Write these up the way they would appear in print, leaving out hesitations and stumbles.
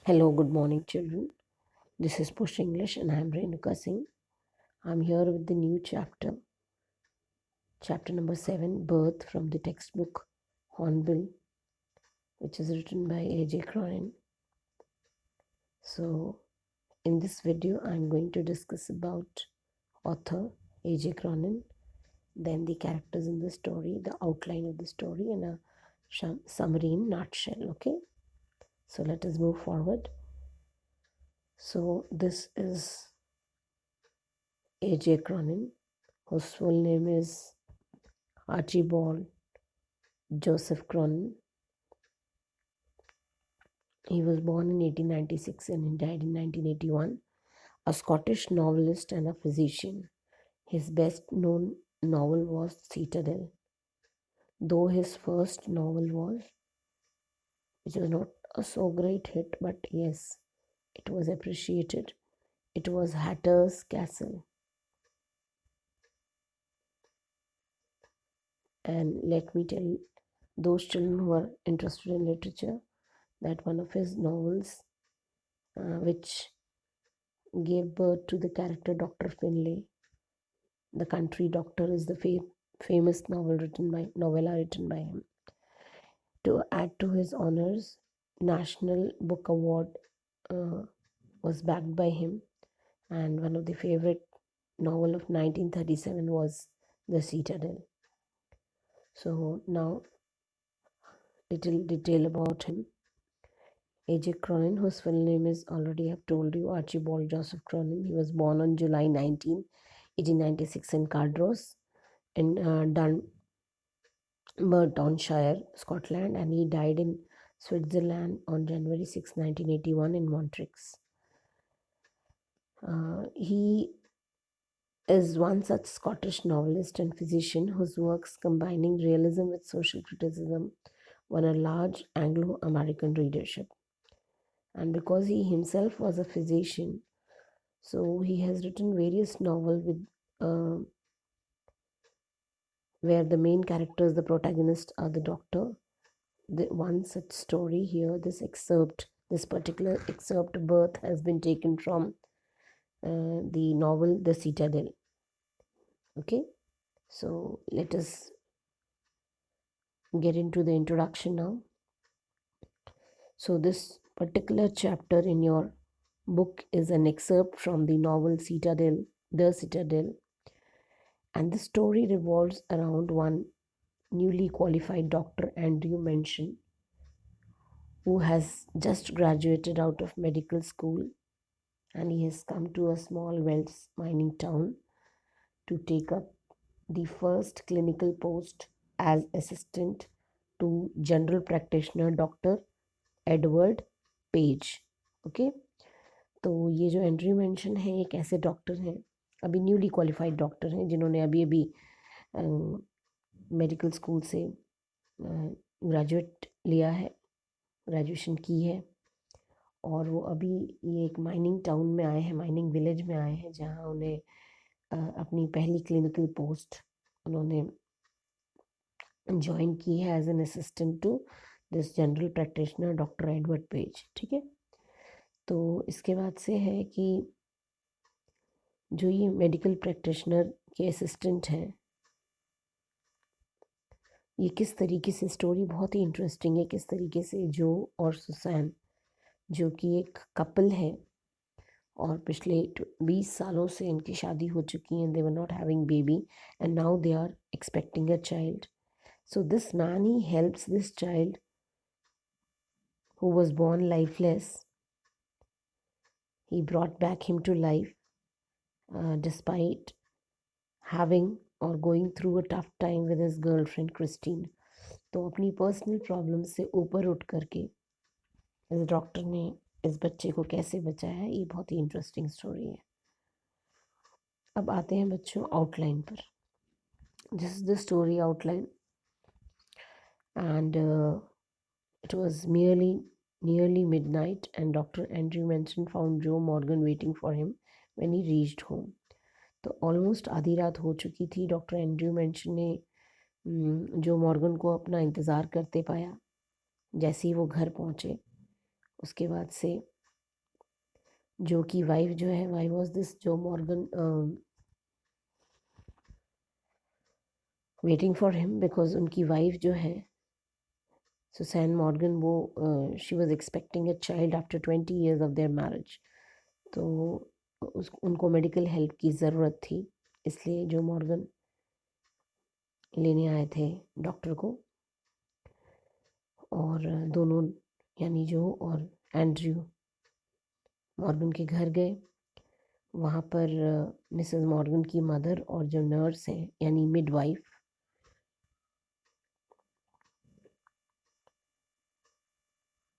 Hello, good morning, children. This is Push English, and I'm Renuka Singh. I'm here with the new chapter number 7, Birth, from the textbook Hornbill, which is written by A.J. Cronin. So, in this video, I'm going to discuss about author A.J. Cronin, then the characters in the story, the outline of the story, and a summary in nutshell. Okay, so let us move forward. So, this is A.J. Cronin, whose full name is Archibald Joseph Cronin. He was born in 1896 and he died in 1981, a Scottish novelist and a physician. His best known novel was Citadel, though his first novel which was not a so great hit, but yes, it was appreciated. It was Hatter's Castle. And let me tell those children who are interested in literature that one of his novels, which gave birth to the character Dr. Finlay, the Country Doctor, is the famous novella written by him. To add to his honors, National Book Award was backed by him, and one of the favorite novel of 1937 was The Citadel. So now, little detail about him. A.J. Cronin, whose full name is already I've told you, Archibald Joseph Cronin. He was born on July 19, 1896 in Cardross in Dunbartonshire, Scotland, and he died in Switzerland on January 6, 1981 in Montreux. He is one such Scottish novelist and physician whose works, combining realism with social criticism, won a large Anglo-American readership. And because he himself was a physician, so he has written various novels with where the main characters, the protagonists, are the doctor. The one such story here, this particular excerpt, Birth, has been taken from the novel The Citadel. Okay, so let us get into the introduction now. So this particular chapter in your book is an excerpt from the novel The Citadel, and the story revolves around one newly qualified doctor, Andrew Mention, who has just graduated out of medical school, and he has come to a small Welsh mining town to take up the first clinical post as assistant to general practitioner doctor Edward page. Okay, तो ये जो Andrew mention है, एक ऐसे doctor हैं, अभी newly qualified doctor हैं, जिन्होंने अभी मेडिकल स्कूल से ग्रेजुएट लिया है, ग्रेजुएशन की है, और वो अभी ये एक माइनिंग टाउन में आए हैं, माइनिंग विलेज में आए हैं, जहाँ उन्हें अपनी पहली क्लिनिकल पोस्ट उन्होंने ज्वाइन की है as an assistant to this general practitioner doctor Edward Page. ठीक है, तो इसके बाद से है कि जो ये मेडिकल प्रैक्टिशनर के असिस्टेंट हैं, ये किस तरीके से, स्टोरी बहुत ही इंटरेस्टिंग है, किस तरीके से जो और सुसैन, जो कि एक कपल है और पिछले 20 सालों से इनकी शादी हो चुकी है, they were not having baby and now they are expecting a child. So this man, he helps this child who was born lifeless. He brought back him to life despite having or going through a tough time with his girlfriend Christine. तो अपनी personal problem से ऊपर उठ करके इस doctor ने इस बच्चे को कैसे बचाया है, ये बहुत ही इंटरेस्टिंग स्टोरी है. अब आते हैं बच्चों आउटलाइन पर. This is the story outline, and it was nearly midnight, and Dr. Andrew Manson found Joe Morgan waiting for him when he reached home. तो ऑलमोस्ट आधी रात हो चुकी थी. डॉक्टर एंड्रयू मेंशन ने जो मॉर्गन को अपना इंतज़ार करते पाया. जैसे ही वो घर पहुँचे, उसके बाद से जो की वाइफ जो है, वाई वॉज दिस जो Morgan waiting for him, because उनकी वाइफ जो है सुसैन मॉर्गन, वो she was expecting a child after 20 years of their marriage. तो उनको मेडिकल हेल्प की ज़रूरत थी, इसलिए जो मॉर्गन लेने आए थे डॉक्टर को, और दोनों यानी जो और एंड्रयू मॉर्गन के घर गए। वहाँ पर मिसेस मॉर्गन की मदर और जो नर्स हैं यानी midwife,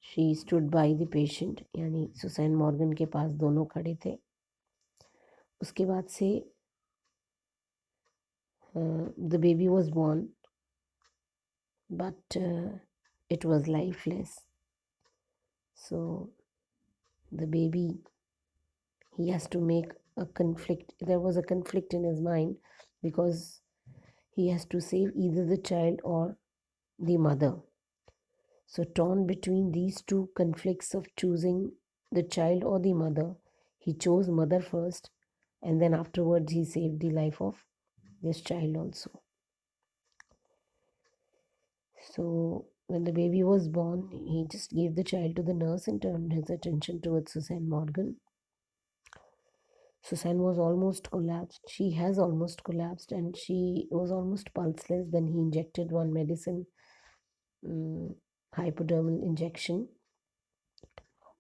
she stood by the patient, यानी सुसैन मॉर्गन के पास दोनों खड़े थे। उसके बाद से the baby was born, but it was lifeless. So the baby, he has to make a conflict. There was a conflict in his mind because he has to save either the child or the mother. So torn between these two conflicts of choosing the child or the mother, he chose mother first, and then afterwards he saved the life of this child also. So when the baby was born, he just gave the child to the nurse and turned his attention towards Susan Morgan. Susan was almost collapsed. She has almost collapsed and she was almost pulseless. Then he injected one medicine, hypodermal injection,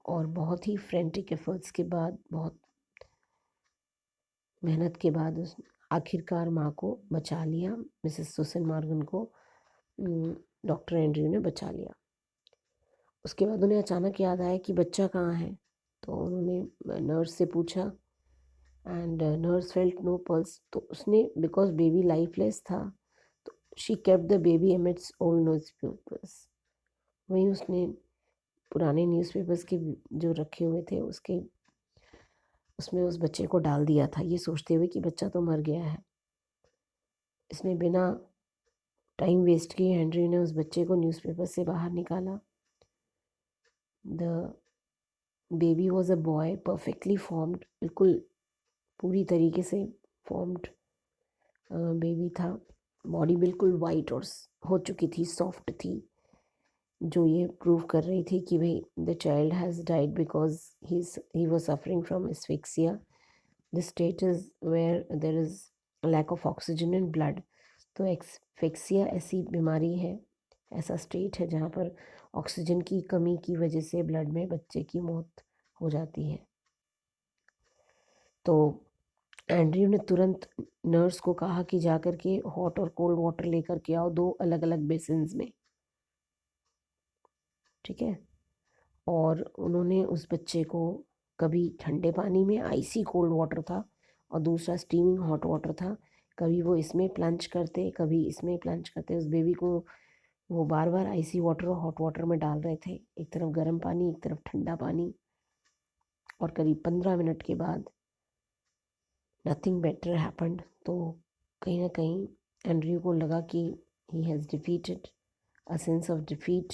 और बहुत ही frantic efforts के बाद, बहुत मेहनत के बाद उस आखिरकार माँ को बचा लिया। मिसेस सुसन मॉर्गन को डॉक्टर एंड्रयू ने बचा लिया। उसके बाद उन्हें अचानक याद आया कि बच्चा कहाँ है, तो उन्होंने नर्स से पूछा and nurse felt no pulse. तो उसने, बिकॉज बेबी लाइफलेस था, तो she kept the baby amidst old newspapers. वहीं उसने पुराने न्यूज़पेपर्स के जो रखे हुए थे उसमें उस बच्चे को डाल दिया था, ये सोचते हुए कि बच्चा तो मर गया है। इसने बिना टाइम वेस्ट किए हेनरी ने उस बच्चे को न्यूज़पेपर से बाहर निकाला। The baby was a boy, perfectly formed, बिल्कुल पूरी तरीके से फॉर्म्ड बेबी था। बॉडी बिल्कुल वाइट और हो चुकी थी, सॉफ्ट थी, जो ये प्रूव कर रही थी कि भाई the child has died because he was suffering from asphyxia. The state is where there is lack of oxygen in blood. तो एस्फिक्सिया ऐसी बीमारी है, ऐसा स्टेट है जहाँ पर ऑक्सीजन की कमी की वजह से ब्लड में बच्चे की मौत हो जाती है। तो एंड्रयू ने तुरंत नर्स को कहा कि जाकर के हॉट और कोल्ड वाटर लेकर के आओ, 2 अलग अलग बेसिन्स में, ठीक है। और उन्होंने उस बच्चे को, कभी ठंडे पानी में आइसी कोल्ड वाटर था और दूसरा स्टीमिंग हॉट वाटर था, कभी वो इसमें प्लंज करते, कभी इसमें प्लंज करते। उस बेबी को वो बार बार आइसी वाटर और हॉट वाटर में डाल रहे थे, एक तरफ गर्म पानी एक तरफ ठंडा पानी। और करीब 15 मिनट के बाद नथिंग बेटर हैपेंड। तो कहीं ना कहीं एंड्रयू को लगा कि he has defeated, a sense of defeat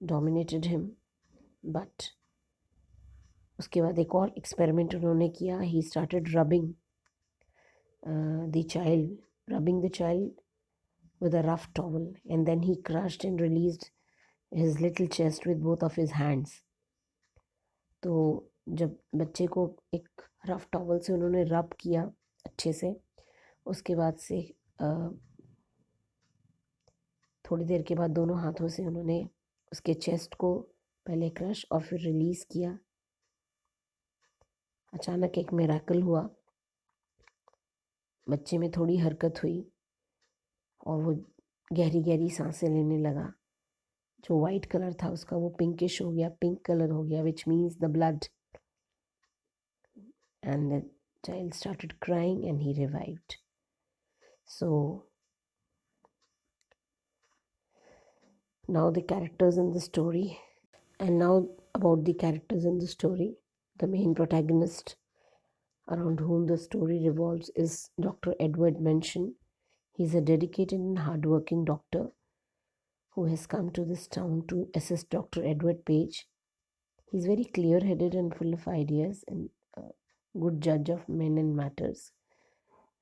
dominated him. But उसके बाद एक और एक्सपेरिमेंट उन्होंने किया। He started rubbing the child with a rough towel, and then he crushed and released his little chest with both of his hands. तो जब बच्चे को एक रफ टॉवल से उन्होंने रब किया अच्छे से, उसके बाद से थोड़ी देर के बाद दोनों हाथों से उन्होंने उसके चेस्ट को पहले क्रश और फिर रिलीज़ किया। अचानक एक मिरेकल हुआ, बच्चे में थोड़ी हरकत हुई और वो गहरी गहरी सांसें लेने लगा। जो वाइट कलर था उसका वो पिंकिश हो गया, पिंक कलर हो गया, which means the blood. And the child started crying and he revived. So now the characters in the story, and now about the characters in the story. The main protagonist around whom the story revolves is Dr. Edward Mention. He's a dedicated and hardworking doctor who has come to this town to assist Dr. Edward Page. He is very clear headed and full of ideas and good जज of main and matters.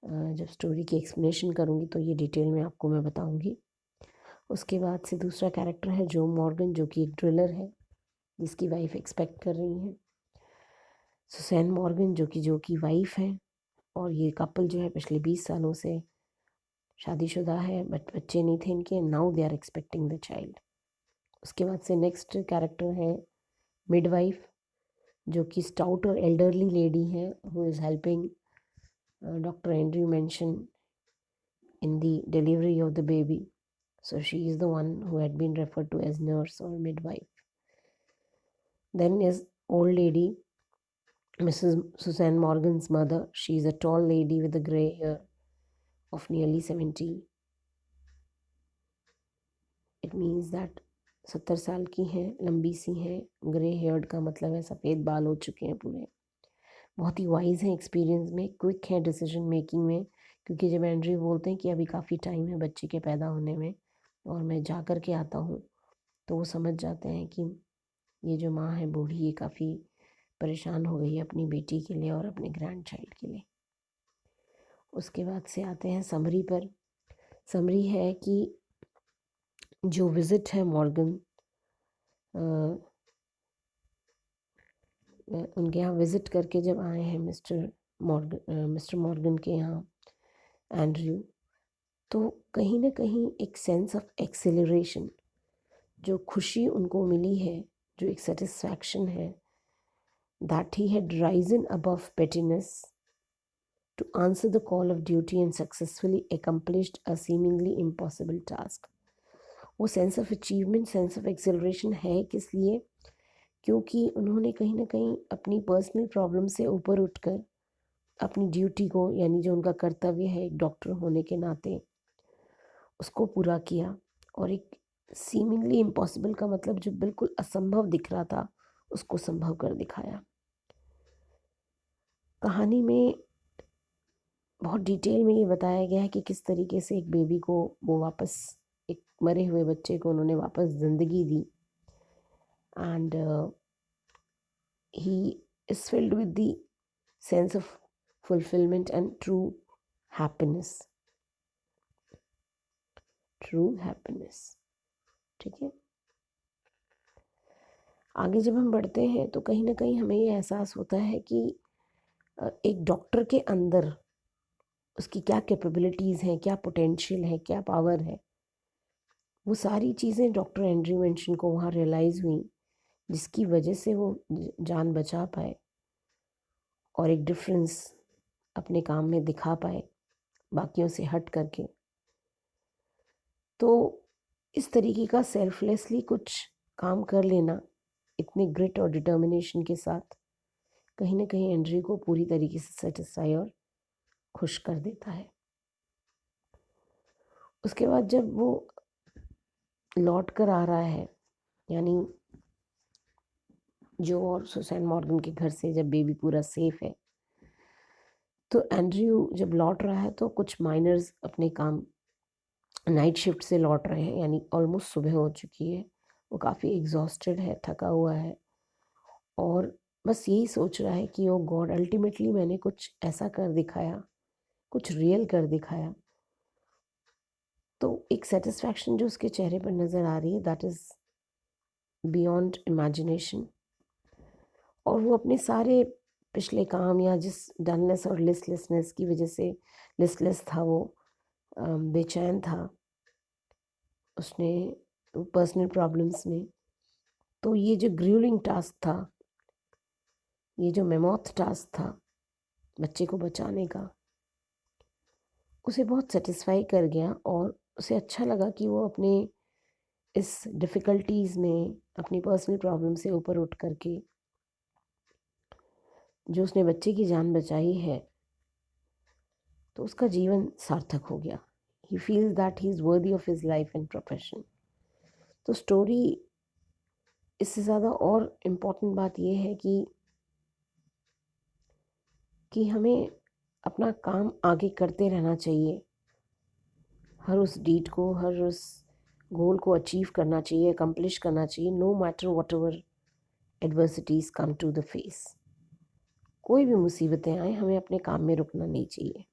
जब story की explanation करूँगी तो ये detail में आपको मैं बताऊँगी। उसके बाद से दूसरा कैरेक्टर है जो मॉर्गन, जो कि एक ड्रिलर है जिसकी वाइफ एक्सपेक्ट कर रही है। सुसैन मॉर्गन जो कि वाइफ है, और ये कपल जो है पिछले 20 सालों से शादीशुदा है बट बच्चे नहीं थे इनके, now they are expecting the child. उसके बाद से नेक्स्ट कैरेक्टर है मिडवाइफ, जो कि स्टाउट और एल्डरली लेडी है who is helping doctor Andrew mention in the delivery of the baby. So she is the one who had been referred to as nurse or midwife. Then is old lady, Mrs. Suzanne Morgan's mother. She is a tall lady with a grey hair of nearly 70. It means that 70 साल की हैं, लंबी सी हैं, grey heard का मतलब है सफ़ेद बाल हो चुके हैं पूरे। बहुत ही वाइज हैं एक्सपीरियंस में, क्विक है डिसीजन मेकिंग में, क्योंकि जब एंड्रयू बोलते हैं कि अभी काफ़ी टाइम है बच्चे के पैदा होने में और मैं जा कर के आता हूँ, तो वो समझ जाते हैं कि ये जो माँ है बूढ़ी, ये काफ़ी परेशान हो गई है अपनी बेटी के लिए और अपने ग्रैंड चाइल्ड के लिए। उसके बाद से आते हैं समरी पर। समरी है कि जो विज़िट है मॉर्गन, उनके यहाँ विज़िट करके जब आए हैं मिस्टर मॉर्गन के यहाँ एंड्रयू, तो कहीं ना कहीं एक सेंस ऑफ एक्सेलरेशन, जो खुशी उनको मिली है, जो एक सेटिस्फैक्शन है, that he had Ryzen above pettiness to answer the call of duty and successfully accomplished a seemingly impossible task. वो sense of achievement, sense of acceleration है किस लिए? क्योंकि उन्होंने कहीं ना कहीं अपनी पर्सनल प्रॉब्लम से ऊपर उठकर अपनी ड्यूटी को, यानी जो उनका कर्तव्य है एक डॉक्टर होने के नाते, उसको पूरा किया। और एक सीमिंगली इम्पॉसिबल का मतलब जो बिल्कुल असंभव दिख रहा था उसको संभव कर दिखाया। कहानी में बहुत डिटेल में ये बताया गया है कि किस तरीके से एक बेबी को वो वापस, एक मरे हुए बच्चे को उन्होंने वापस ज़िंदगी दी, and he is filled with the sense of fulfilment and true happiness. ठीक है, आगे जब हम बढ़ते हैं तो कहीं ना कहीं हमें ये एहसास होता है कि एक डॉक्टर के अंदर उसकी क्या कैपेबिलिटीज़ हैं, क्या पोटेंशियल है, क्या पावर है। वो सारी चीज़ें डॉक्टर एंड्रयू मेंशन को वहाँ रियलाइज़ हुई, जिसकी वजह से वो जान बचा पाए और एक डिफरेंस अपने काम में दिखा पाए बाकियों से हट करके। तो इस तरीके का सेल्फलेसली कुछ काम कर लेना इतने ग्रिट और डिटर्मिनेशन के साथ कहीं ना कहीं एंड्रयू को पूरी तरीके से सेटिस्फाई और खुश कर देता है। उसके बाद जब वो लौट कर आ रहा है, यानी जो और सुसैन मॉर्गन के घर से, जब बेबी पूरा सेफ है, तो एंड्रयू जब लौट रहा है तो कुछ माइनर्स अपने काम नाइट शिफ्ट से लौट रहे हैं, यानी ऑलमोस्ट सुबह हो चुकी है। वो काफ़ी एग्जॉस्टेड है, थका हुआ है और बस यही सोच रहा है कि ओ गॉड, अल्टीमेटली मैंने कुछ ऐसा कर दिखाया, कुछ रियल कर दिखाया। तो एक सेटिस्फैक्शन जो उसके चेहरे पर नज़र आ रही है, दैट इज़ बियॉन्ड इमेजिनेशन। और वो अपने सारे पिछले काम या जिस डलनेस और लिस्टलेसनेस की वजह से लिस्टलेस था, वो बेचैन था उसने पर्सनल प्रॉब्लम्स में, तो ये जो ग्रूलिंग टास्क था, ये जो मेमोथ टास्क था बच्चे को बचाने का, उसे बहुत सेटिस्फाई कर गया और उसे अच्छा लगा कि वो अपने इस डिफ़िकल्टीज़ में, अपनी पर्सनल प्रॉब्लम से ऊपर उठ करके जो उसने बच्चे की जान बचाई है, तो उसका जीवन सार्थक हो गया। He feels that he is worthy of his life and profession. तो स्टोरी इससे ज़्यादा और इम्पॉर्टेंट बात यह है कि हमें अपना काम आगे करते रहना चाहिए, हर उस डीड को, हर उस गोल को अचीव करना चाहिए, अकम्प्लिश करना चाहिए, no matter whatever adversities come to the face. कोई भी मुसीबतें आए, हमें अपने काम में रुकना नहीं चाहिए.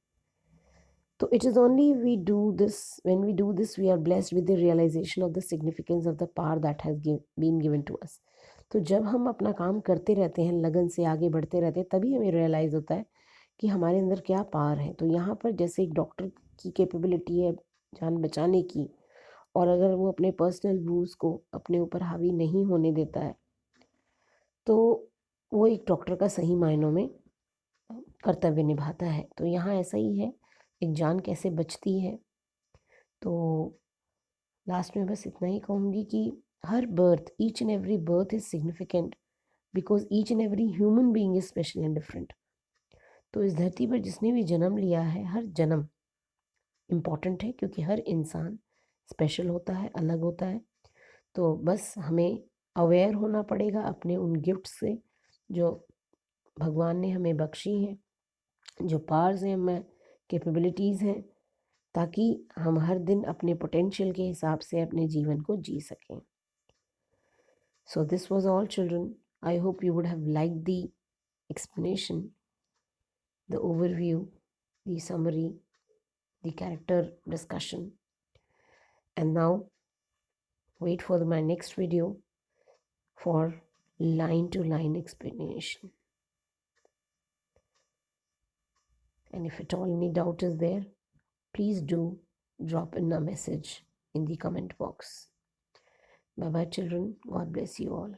So it is only we do this, when we do this, we are blessed with the realization of the significance of the power that has been given to us. तो जब हम अपना काम करते रहते हैं, लगन से आगे बढ़ते रहते हैं, तभी हमें रियलाइज़ होता है कि हमारे अंदर क्या पावर है. तो यहाँ पर जैसे एक डॉक्टर की कैपेबिलिटी है जान बचाने की, और अगर वो अपने पर्सनल व्यूज़ को अपने ऊपर हावी नहीं होने देता है, तो वो एक डॉक्टर का सही मायनों में कर्तव्य निभाता है. तो यहाँ ऐसा ही है, एक जान कैसे बचती है. तो लास्ट में बस इतना ही कहूँगी कि हर birth, each and every birth is significant because each and every human being is special and different. तो इस धरती पर जिसने भी जन्म लिया है, हर जन्म इम्पॉर्टेंट है, क्योंकि हर इंसान स्पेशल होता है, अलग होता है. तो बस हमें अवेयर होना पड़ेगा अपने उन गिफ्ट से जो भगवान ने हमें बख्शी हैं, जो पावर्स हैं, हमें कैपेबिलिटीज़ हैं, ताकि हम हर दिन अपने पोटेंशियल के हिसाब से अपने जीवन को जी सकें. So this was all children. I hope you would have liked the explanation, the overview, the summary, the character discussion. And now wait for my next video for line to line explanation. And if at all any doubt is there, please do drop in a message in the comment box. Bye bye children. God bless you all.